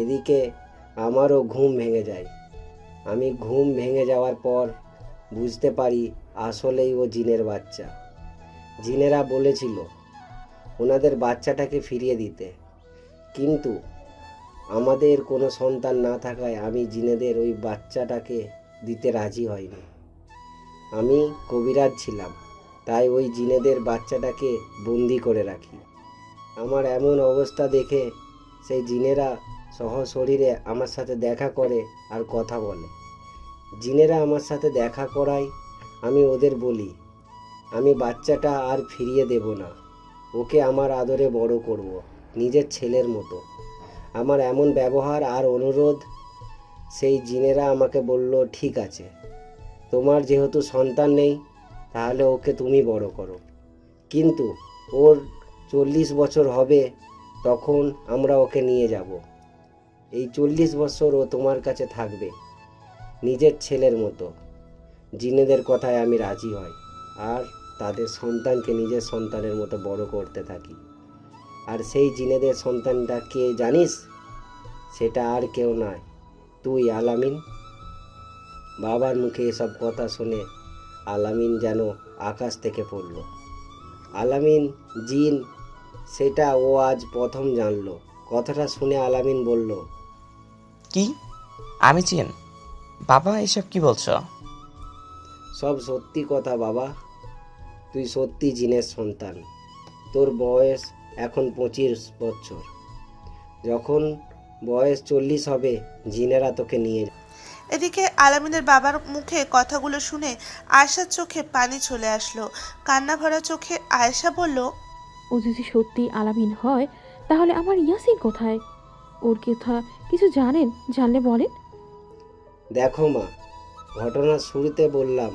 এদিকে আমারও ঘুম ভেঙে যায়। আমি ঘুম ভেঙে যাওয়ার পর বুঝতে পারি আসলেই ও জিনের বাচ্চা। জিনেরা বলেছিল ওনাদের বাচ্চাটাকে ফিরিয়ে দিতে, কিন্তু আমাদের কোনো সন্তান না থাকায় আমি জিনেদের ওই বাচ্চাটাকে দিতে রাজি হইনি। আমি কবিরাজ ছিলাম, তাই ওই জিনেদের বাচ্চাটাকে বন্দি করে রাখি। আমার এমন অবস্থা দেখে সেই জিনেরা সশরীরে আমার সাথে দেখা করে আর কথা বলে। জিনেরা আমার সাথে দেখা করায় আমি ওদের বলি আমি বাচ্চাটা আর ফিরিয়ে দেব না, ওকে আমার আদরে বড় করব, নিজের ছেলের মতো। আমার এমন ব্যবহার আর অনুরোধ সেই জিনেরা আমাকে বলল, ঠিক আছে, তোমার যেহেতু সন্তান নেই তাহলে ওকে তুমি বড় করো, কিন্তু ওর 40 বছর হবে তখন আমরা ওকে নিয়ে যাব। এই 40 বছর ও তোমার কাছে থাকবে নিজের ছেলের মতো। জিনেদের কথায় আমি রাজি হই আর তাদের সন্তানকে নিজের সন্তানের মতো বড় করতে থাকি। আর সেই জিনেদের সন্তানটা কে জানিস? সেটা আর কেউ নয়, তুই আলামিন। বাবার মুখে এসব কথা শুনে আলামিন যেন আকাশ থেকে পড়ল। আলামিন জিন সেটা ও আজ প্রথম জানলো। কথাটা শুনে আলামিন বলল, কি? আমি চিন? বাবা, এসব কি বলছো? সব সত্যি কথা বাবা, তুই সত্যি জিনের সন্তান। তোর বয়স এখন 25 বছর। যখন বয়স 40 হবে জিনেরা তোকে নিয়ে যাবে। এদিকে আলামিনের বাবার মুখে কথাগুলো শুনে আয়েশার চোখে পানি চলে আসলো। কান্না ভরা চোখে আয়েশা বলল, ও যদি সত্যি আলামিন হয় তাহলে আমার ইয়াসিন কোথায়? ওর কথা কিছু জানেন? জানলে বলেন। দেখো মা, ঘটনার শুরুতে বললাম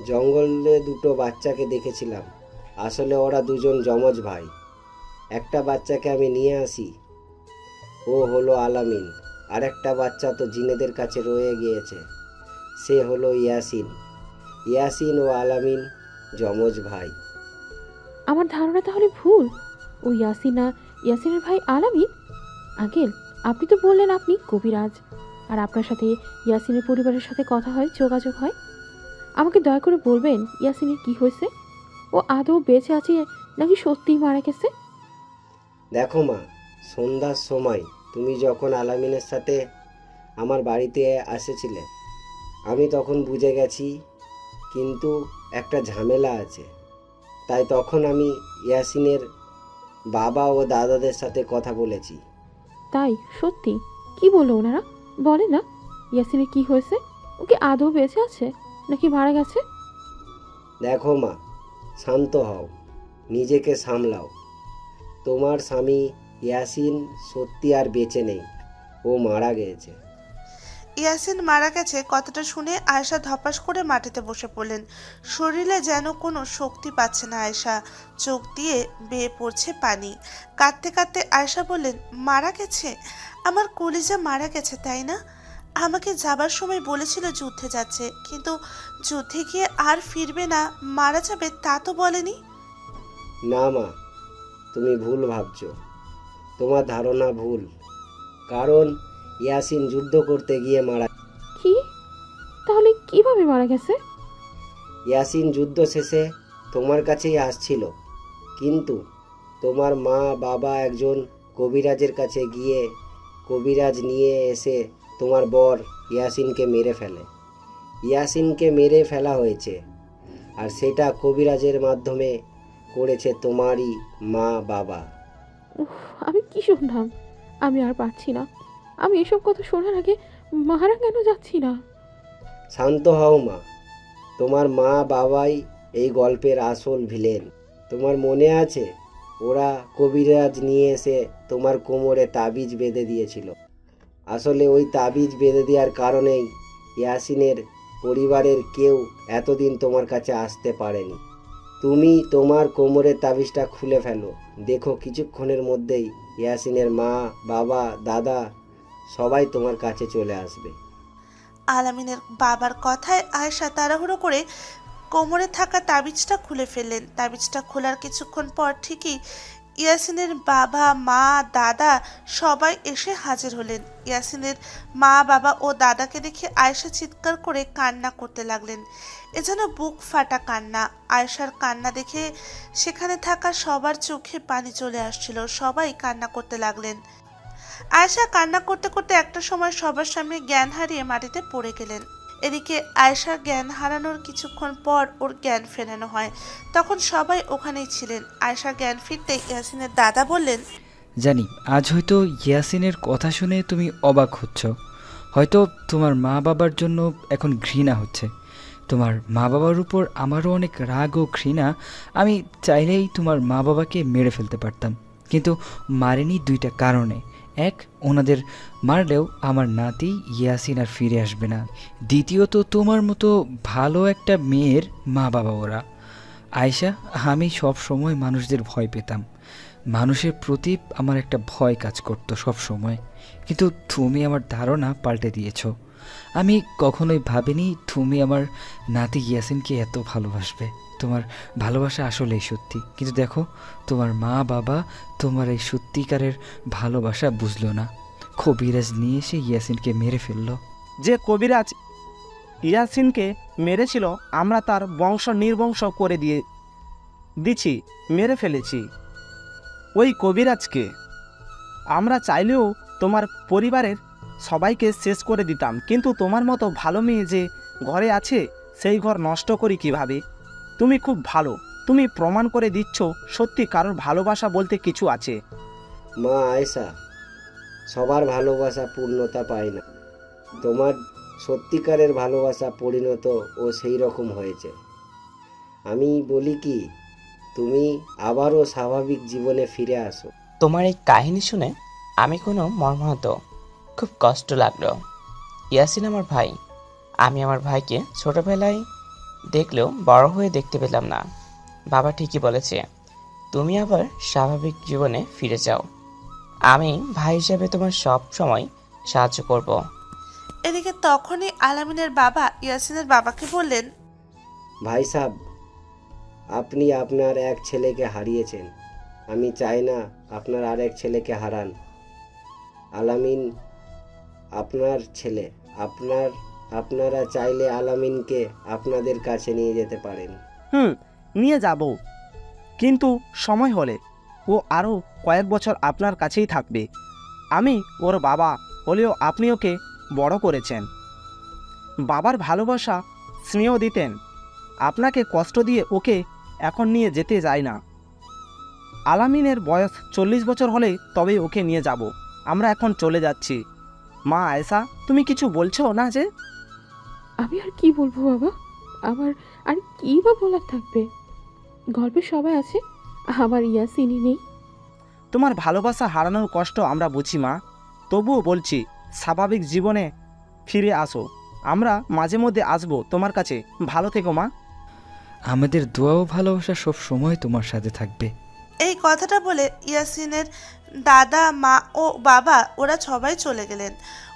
জঙ্গলে দুটো বাচ্চাকে দেখেছিলাম। আসলে ওরা দুজন যমজ ভাই। একটা বাচ্চাকে আমি নিয়ে আসি, ও হলো আলামিন। আর একটা বাচ্চা তো জিনেদের কাছে রয়ে গিয়েছে, সে হলো ইয়াসিন। ইয়াসিন ও আলামিন যমজ ভাই। আমার ধারণা তাহলে ভুল। ও ইয়াসিনা, ইয়াসিনের ভাই আলামিন। আঙ্কেল, আপনি তো বললেন আপনি কবিরাজ, আর আপনার সাথে ইয়াসিনের পরিবারের সাথে কথা হয়, যোগাযোগ হয়। আমাকে দয়া করে বলবেন ইয়াসিনের কি হয়েছে? ও আদৌ বেঁচে আছে নাকি সত্যিই মারা গেছে? দেখো মা, সন্ধ্যার সময় তুমি যখন আলামিনের সাথে আমার বাড়িতে এসেছিলে আমি তখন বুঝে গেছি, কিন্তু একটা ঝামেলা আছে। তাই তখন আমি ইয়াসিনের বাবা ও দাদাদের সাথে কথা বলেছি। তাই? সত্যি? কি বললো ওনারা? বলে না ইয়াসিনের কি হয়েছে? ও কি আদৌ বেঁচে আছে নাকি মারা গেছে? দেখো মা, শান্ত হও, নিজেকে সামলাও। তোমার স্বামী ইয়াসিন সত্যি আর বেঁচে নেই, ও মারা গিয়েছে। ইয়াসিন মারা গেছে কথাটা শুনে আয়েশা ধপাস করে মাটিতে বসে পড়লেন। শরীরে যেন কোনো শক্তি পাচ্ছে না আয়েশা, চোখ দিয়ে বেয়ে পড়ছে পানি। কাঁদতে কাঁদতে আয়েশা বললেন, মারা গেছে? আমার কলিজা মারা গেছে, তাই না? আমাকে যাবার সময় বলেছিল যুদ্ধে যাচ্ছে, কিন্তু যুদ্ধে গিয়ে আর ফিরবে না, মারা যাবে তা তো বলেনি। না মা, তুমি ভুল ভাবছো। তোমার ধারণা ভুল। কারণ ইয়াসিন যুদ্ধ করতে গিয়ে মারা। কি? তাহলে কিভাবে মারা গেছে? ইয়াসিন যুদ্ধ শেষে তোমার কাছেই আসছিল, কিন্তু তোমার মা বাবা একজন কবিরাজের কাছে গিয়ে কবিরাজ নিয়ে এসে তোমার বর ইয়াসিনকে মেরে ফেলে। ইয়াসিনকে মেরে ফেলা হয়েছে, আর সেটা কবিরাজের মাধ্যমে করেছে তোমারই মা বাবা। উফ, আমি কি শুনলাম? আমি আর পারছি না। আমি এসব কথা শোনার আগে মারা কেন যাচ্ছি না। শান্ত হও মা, তোমার মা বাবাই এই গল্পের আসল ভিলেন। তোমার মনে আছে ওরা কবিরাজ নিয়ে এসে তোমার কোমরে তাবিজ বেঁধে দিয়েছিল। আসলে ওই তাবিজ বেঁধে দেওয়ার কারণেই ইয়াসিনের পরিবারের কেউ এতদিন তোমার কাছে আসতে পারেনি। তুমি তোমার কোমরের তাবিজটা খুলে ফেলো, দেখো কিছুক্ষণের মধ্যেই ইয়াসিনের মা বাবা দাদা সবাই তোমার কাছে চলে আসবে। আলামিনের বাবার কথায় আয়েশা তাড়াহুড়ো করে কোমরে থাকা তাবিজটা খুলে ফেললেন। তাবিজটা খোলার কিছুক্ষণ পর ঠিকই ইয়াসিনের বাবা, মা, দাদা সবাই এসে হাজির হলেন। ইয়াসিনের মা, বাবা ও দাদাকে দেখে আয়েশা চিৎকার করে কান্না করতে লাগলেন। এ যেন বুক ফাটা কান্না। আয়েশার কান্না দেখে সেখানে থাকা সবার চোখে পানি চলে আসছিল। সবাই কান্না করতে লাগলেন। আয়েশা কান্না করতে করতে একটা সময় সবার সামনে জ্ঞান হারিয়ে মাটিতে পড়ে গেলেন। এদিকে আয়েশা জ্ঞান হারানোর কিছুক্ষণ পর ওর জ্ঞান ফেরানো হয়। তখন সবাই ওখানেই ছিলেন। আয়েশা জ্ঞান ফিরতে ইয়াসিনের দাদা বললেন, জানি আজ হয়তো ইয়াসিনের কথা শুনে তুমি অবাক হচ্ছ, হয়তো তোমার মা বাবার জন্য এখন ঘৃণা হচ্ছে। তোমার মা বাবার উপর আমারও অনেক রাগ ও ঘৃণা। আমি চাইলেই তোমার মা বাবাকে মেরে ফেলতে পারতাম, কিন্তু মারিনি দুইটা কারণে। এক, ওনাদের মারলেও আমার নাতি ইয়াসিন আর ফিরে আসবে না। দ্বিতীয়ত, তোমার মতো ভালো একটা মেয়ের মা বাবা ওরা। আয়েশা, আমি সব সময় মানুষদের ভয় পেতাম, মানুষের প্রতি আমার একটা ভয় কাজ করতো সব সময়, কিন্তু তুমি আমার ধারণা পাল্টে দিয়েছো। আমি কখনোই ভাবিনি তুমি আমার নাতি ইয়াসিনকে এত ভালোবাসবে। তোমার ভালোবাসা আসলেই সত্যি, কিন্তু দেখো তোমার মা বাবা তোমার এই সত্যিকারের ভালোবাসা বুঝলো না। কবিরাজ নিয়ে এসে ইয়াসিনকে মেরে ফেললো। যে কবিরাজ ইয়াসিনকে মেরেছিল আমরা তার বংশ নির্বংশ করে দিছি, মেরে ফেলেছি। ওই কবিরাজকে আমরা চাইলেও তোমার পরিবারের সবাইকে শেষ করে দিতাম, কিন্তু তোমার মতো ভালো মেয়ে যে ঘরে আছে সেই ঘর নষ্ট করি কিভাবে? তুমি খুব ভালো, তুমি প্রমাণ করে দিচ্ছ সত্যি কারোর ভালোবাসা বলতে কিছু আছে। মা আয়েশা, সবার ভালোবাসা পূর্ণতা পায় না। তোমার সত্যিকারের ভালোবাসা পরিণত ও সেই রকম হয়েছে। আমি বলি কি, তুমি আবারও স্বাভাবিক জীবনে ফিরে আসো। তোমার এই কাহিনী শুনে আমি কোনো মর্মাহত, খুব কষ্ট লাগলো। ইয়াসিন আমার ভাই, আমি আমার ভাইকে ছোটবেলায় দেখলেও বড় হয়ে দেখতে পেলাম না। বাবা ঠিকই বলেছে, তুমি আবার স্বাভাবিক জীবনে ফিরে যাও। আমি ভাই হিসেবে তোমার সব সময় সাহায্য করব। এদিকে তখনই আলামিনের বাবা ইয়াসিনের বাবাকে বললেন, ভাই সাহেব, আপনি আপনার এক ছেলেকে হারিয়েছেন। আমি চাই না আপনার আরেক ছেলেকে হারান। আলামিন আপনার ছেলে। আপনারা চাইলে আলামিনকে আপনাদের কাছে নিয়ে যেতে পারেন। নিয়ে যাব, কিন্তু সময় হলে ও আরও কয়েক বছর আপনার কাছেই থাকবে। আমি ওর বাবা হলেও আপনি ওকে বড় করেছেন, বাবার ভালোবাসা স্নেহ দিতেন। আপনাকে কষ্ট দিয়ে ওকে এখন নিয়ে যেতে যায় না। আলামিনের বয়স 40 বছর হলে তবে ওকে নিয়ে যাব। আমরা এখন চলে যাচ্ছি। মা আয়েশা, তুমি কিছু বলছো না যে? আমি আর কি বলবো বাবা, আমার আর কি বা বলার থাকবে? গল্পে সবাই আছে, আমার ইয়াসিনই নেই। তোমার ভালোবাসা হারানোর কষ্ট আমরা বুঝি মা, তবুও বলছি স্বাভাবিক জীবনে ফিরে আসো। আমরা মাঝে মধ্যে আসবো তোমার কাছে। ভালো থেকো মা। আমাদের দোয়া ও ভালোবাসা সব সময় তোমার সাথে থাকবে। এই কথাটা বলে ইয়াসিনের দাদা, মা ও বাবা ওরা সবাই চলে গেলেন।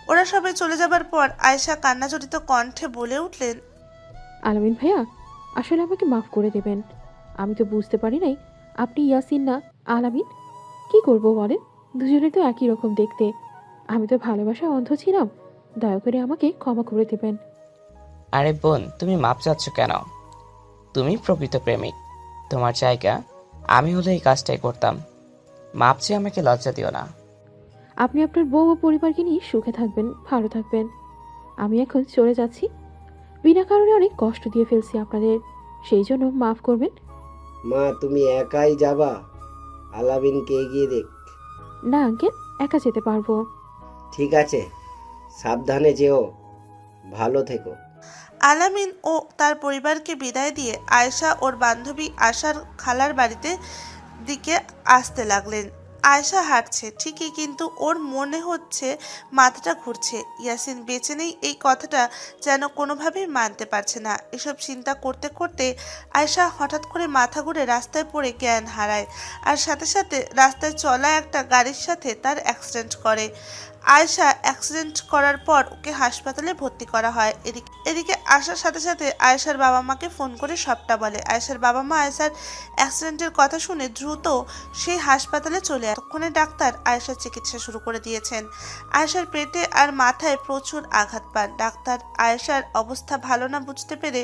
ওরা সবাই চলে যাবার পর আয়েশা কান্নাজড়িত কণ্ঠে বলে উঠলেন, আলামিন ভাইয়া, আসলে আমাকে মাফ করে দেবেন। আমি তো বুঝতে পারি নাই আপনি ইয়াসিন না আলামিন। কি করব বলেন, দুজনে তো একই রকম দেখতে। আমি তো ভালোবাসায় অন্ধ ছিলাম, দয়া করে আমাকে ক্ষমা করে দেবেন। আরে বোন, তুমি মাপ চাচ্ছ কেন? তুমি প্রকৃত প্রেমিক, তোমার জায়গা আমি হলে এই কাজটাই করতাম। মাপ চেয়ে আমাকে লজ্জা দিও না। আপনি আপনার বউ ও পরিবারকে নিয়ে সুখে থাকবেন, ভালো থাকবেন। আমি এখন চলে যাচ্ছি, বিনা কারণে অনেক কষ্ট দিয়ে ফেলছি আপনাদের, সেই জন্য মাফ করবেন। মা, তুমি একাই যাবা? আলামিনকে এগিয়ে দেখ। না আঙ্কেল, একা যেতে পারবো। ঠিক আছে, সাবধানে যেও, ভালো থেকো। আলামিন ও তার পরিবারকে বিদায় দিয়ে আয়েশা ওর বান্ধবী আশার খালার বাড়িতে দিকে আসতে লাগলেন। আয়েশা হাঁটছে ঠিকই, কিন্তু ওর মনে হচ্ছে মাথাটা ঘুরছে। ইয়াসিন বেঁচে নেই এই কথাটা যেন কোনোভাবেই মানতে পারছে না। এসব চিন্তা করতে করতে আয়েশা হঠাৎ করে মাথা ঘুরে রাস্তায় পড়ে জ্ঞান হারায়, আর সাথে সাথে রাস্তায় চলা একটা গাড়ির সাথে তার অ্যাক্সিডেন্ট করে। আয়েশা অ্যাক্সিডেন্ট করার পর ওকে হাসপাতালে ভর্তি করা হয়। এদিকে আসার সাথে সাথে আয়েশার বাবা মাকে ফোন করে সবটা বলে। আয়েশার বাবা মা আয়েশার অ্যাক্সিডেন্টের কথা শুনে দ্রুত সেই হাসপাতালে চলে আসে। ততক্ষণে ডাক্তার আয়েশার চিকিৎসা শুরু করে দিয়েছেন। আয়েশার পেটে আর মাথায় প্রচুর আঘাত পান। ডাক্তার আয়েশার অবস্থা ভালো না বুঝতে পেরে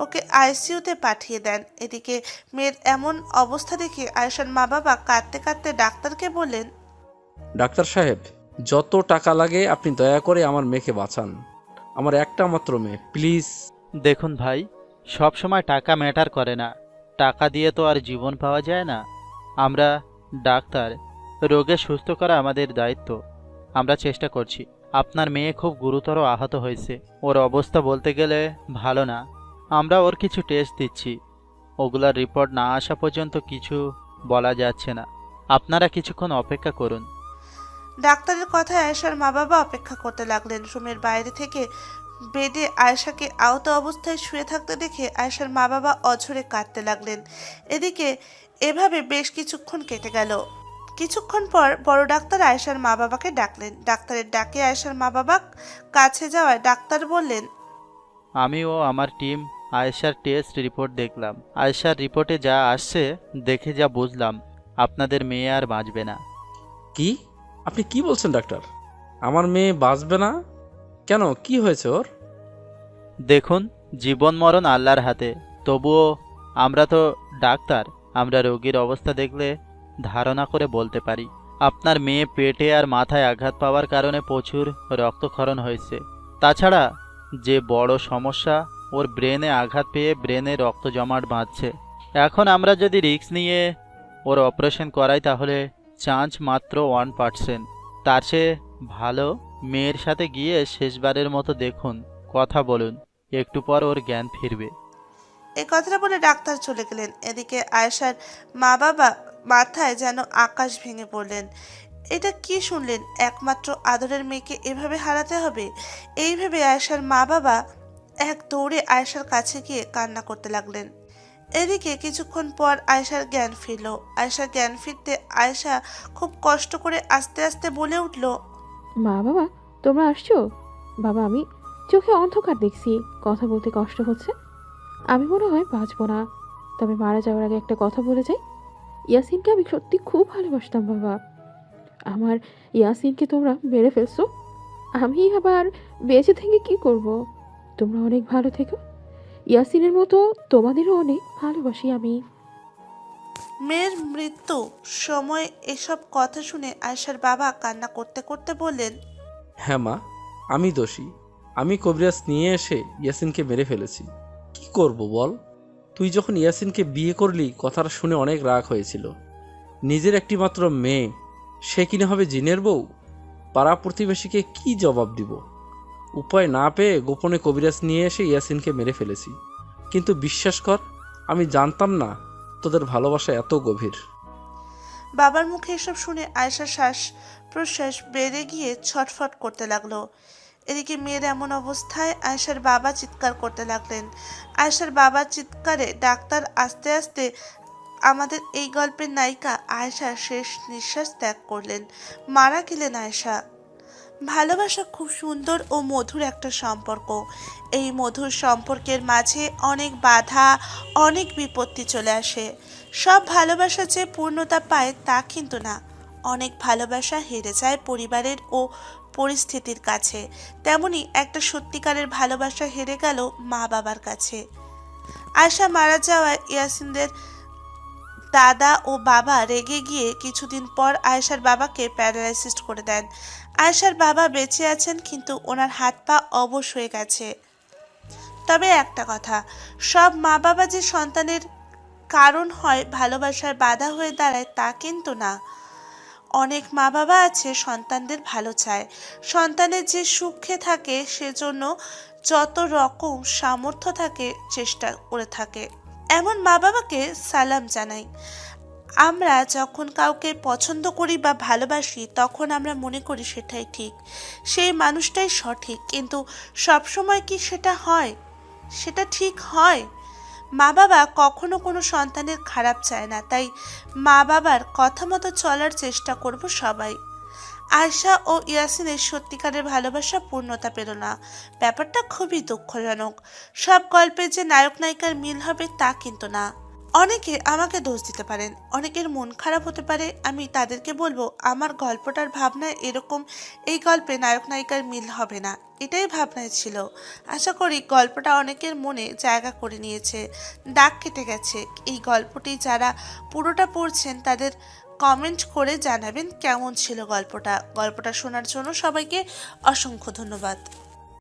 ওকে আইসিইউতে পাঠিয়ে দেন। এদিকে মেয়ের এমন অবস্থা দেখে আয়েশার মা বাবা কাঁদতে কাঁদতে ডাক্তারকে বললেন, ডাক্তার সাহেব, যত টাকা লাগে আপনি দয়া করে আমার মেয়েকে বাঁচান। আমার একটা মাত্র মেয়ে, প্লিজ। দেখুন ভাই, সব সময় টাকা ম্যাটার করে না। টাকা দিয়ে তো আর জীবন পাওয়া যায় না। আমরা ডাক্তার, রোগে সুস্থ করা আমাদের দায়িত্ব। আমরা চেষ্টা করছি। আপনার মেয়ে খুব গুরুতর আহত হয়েছে। ওর অবস্থা বলতে গেলে ভালো না। আমরা ওর কিছু টেস্ট দিচ্ছি। ওগুলার রিপোর্ট না আসা পর্যন্ত কিছু বলা যাচ্ছে না। আপনারা কিছুক্ষণ অপেক্ষা করুন। ডাক্তারের কথায় আয়েশার মা বাবা অপেক্ষা করতে লাগলেন। রুমের বাইরে থেকে বেডে আয়েশাকে আহত অবস্থায় শুয়ে থাকতে দেখে আয়েশার মা বাবা অঝরে কাঁদতে লাগলেন। এদিকে এভাবে বেশ কিছুক্ষণ কেটে গেল। কিছুক্ষণ পর বড় ডাক্তার আয়েশার মা বাবাকে ডাকলেন। ডাক্তারের ডাকে আয়েশার মা বাবা কাছে যাওয়ায় ডাক্তার বললেন, আমি ও আমার টিম আয়েশার টেস্ট রিপোর্ট দেখলাম। আয়েশার রিপোর্টে যা আসছে দেখে যা বুঝলাম, আপনাদের মেয়ে আর বাঁচবে না। কি? আপনি কি বলছেন ডাক্তার? আমার মেয়ে বাঁচবে না কেন? কি হয়েছে ওর? দেখুন, জীবন মরণ আল্লাহর হাতে। তবুও আমরা তো ডাক্তার, আমরা রোগীর অবস্থা দেখলে ধারণা করে বলতে পারি। আপনার মেয়ে পেটে আর মাথায় আঘাত পাওয়ার কারণে প্রচুর রক্তক্ষরণ হয়েছে। তাছাড়া যে বড় সমস্যা, ওর ব্রেনে আঘাত পেয়ে ব্রেনে রক্ত জমাট বাঁধছে। এখন আমরা যদি রিস্ক নিয়ে ওর অপারেশন করাই তাহলে চান্স মাত্র 1%। তার চেয়ে ভালো মেয়ের সাথে গিয়ে শেষবারের মতো দেখুন, কথা বলুন, একটু পর ওর জ্ঞান ফিরবে। এই কথাটা বলে ডাক্তার চলে গেলেন। এদিকে আয়েশার মা বাবা মাথায় যেন আকাশ ভেঙে পড়লেন। এটা কি শুনলেন? একমাত্র আদরের মেয়েকে এভাবে হারাতে হবে? এই ভেবে আয়েশার মা বাবা এক দৌড়ে আয়েশার কাছে গিয়ে কান্না করতে লাগলেন। এদিকে কিছুক্ষণ পর আয়েশার জ্ঞান ফিরল। আয়েশার জ্ঞান ফিরতে আয়েশা খুব কষ্ট করে আস্তে আস্তে বলে উঠল, মা বাবা তোমরা আসছো? বাবা আমি চোখে অন্ধকার দেখছি, কথা বলতে কষ্ট হচ্ছে। আমি মনে হয় বাঁচবো না। তবে মারা যাওয়ার আগে একটা কথা বলে যাই, ইয়াসিনকে আমি সত্যি খুব ভালোবাসতাম বাবা। আমার ইয়াসিনকে তোমরা মেরে ফেলছো। আমি আবার বেঁচে থেকে কি করব? তোমরা অনেক ভালো থেকো। ইয়াসিনের মতো তোমাদেরও অনেক ভালোবাসি আমি। মেয়ের মৃত্যু সময় এসব কথা শুনে আয়েশার বাবা কান্না করতে করতে বললেন, হ্যাঁ মা, আমি দোষী। আমি কবিরাজ নিয়ে এসে ইয়াসিনকে মেরে ফেলেছি। কি করব বল? তুই যখন ইয়াসিনকে বিয়ে করলি কথাটা শুনে অনেক রাগ হয়েছিল। নিজের একটি মাত্র মেয়ে, সে কিনা হবে জিনের বউ? পাড়া প্রতিবেশীকে কি জবাব দিব? উপায় না পেয়ে গোপনে কবিরাজ নিয়ে এসে ইয়াসিনকে মেরে ফেলেছি। কিন্তু বিশ্বাস কর, আমি জানতাম না তোদের ভালোবাসা এত গভীর। বাবার মুখে এসব শুনে আয়েশার শ্বাস প্রশ্বাস বেড়ে গিয়ে ছটফট করতে লাগলো। এদিকে মেয়ের এমন অবস্থায় আয়েশার বাবা চিৎকার করতে লাগলেন। আয়েশার বাবার চিৎকারে ডাক্তার আস্তে আস্তে আমাদের এই গল্পের নায়িকা আয়েশার শেষ নিঃশ্বাস ত্যাগ করলেন। মারা গেলেন আয়েশা। ভালোবাসা খুব সুন্দর ও মধুর একটা সম্পর্ক। এই মধুর সম্পর্কের মাঝে অনেক বাধা, অনেক বিপত্তি চলে আসে। সব ভালোবাসা যে পূর্ণতা পায় তা কিন্তু না। অনেক ভালোবাসা হেরে যায় পরিবারের ও পরিস্থিতির কাছে। তেমনি একটা সত্যিকারের ভালোবাসা হেরে গেল মা বাবার কাছে। আয়েশা মারা যাওয়ায় ইয়াসিনদের দাদা ও বাবা রেগে গিয়ে কিছুদিন পর আয়েশার বাবাকে প্যারালাইসিস করে দেন। আয়েশার বাবা বেঁচে আছেন, কিন্তু ওনার হাত পা অবশ হয়ে গেছে। তবে একটা কথা, সব মা বাবা যে সন্তানের কারণ হয়, ভালোবাসার বাধা হয়ে দাঁড়ায় তা কিন্তু না। অনেক মা বাবা আছে সন্তানদের ভালো চায়, সন্তানের যে সুখে থাকে সেজন্য যত রকম সামর্থ্য থাকে চেষ্টা করে থাকে। এমন মা বাবাকে সালাম জানাই। আমরা যখন কাউকে পছন্দ করি বা ভালোবাসি তখন আমরা মনে করি সেটাই ঠিক, সেই মানুষটাই সঠিক। কিন্তু সবসময় কি সেটা হয়? সেটা ঠিক হয়? মা বাবা কখনো কোনো সন্তানের খারাপ চায় না, তাই মা বাবার কথা মতো চলার চেষ্টা করব সবাই। আয়শা ও ইয়াসিনের সত্যিকারের ভালোবাসা পূর্ণতা পেল না। ব্যাপারটা খুবই দুঃখজনক। সব গল্পে যে নায়ক নায়িকার মিল হবে তা কিন্তু না। অনেকে আমাকে দোষ দিতে পারেন, অনেকের মন খারাপ হতে পারে। আমি তাদেরকে বলবো আমার গল্পটার ভাবনায় এরকম, এই গল্পে নায়ক নায়িকার মিল হবে না, এটাই ভাবনায় ছিল। আশা করি গল্পটা অনেকের মনে জায়গা করে নিয়েছে, দাগ কেটে গেছে। এই গল্পটি যারা পুরোটা পড়ছেন তাদের কমেন্ট করে জানাবেন কেমন ছিল গল্পটা। গল্পটা শোনার জন্য সবাইকে অসংখ্য ধন্যবাদ।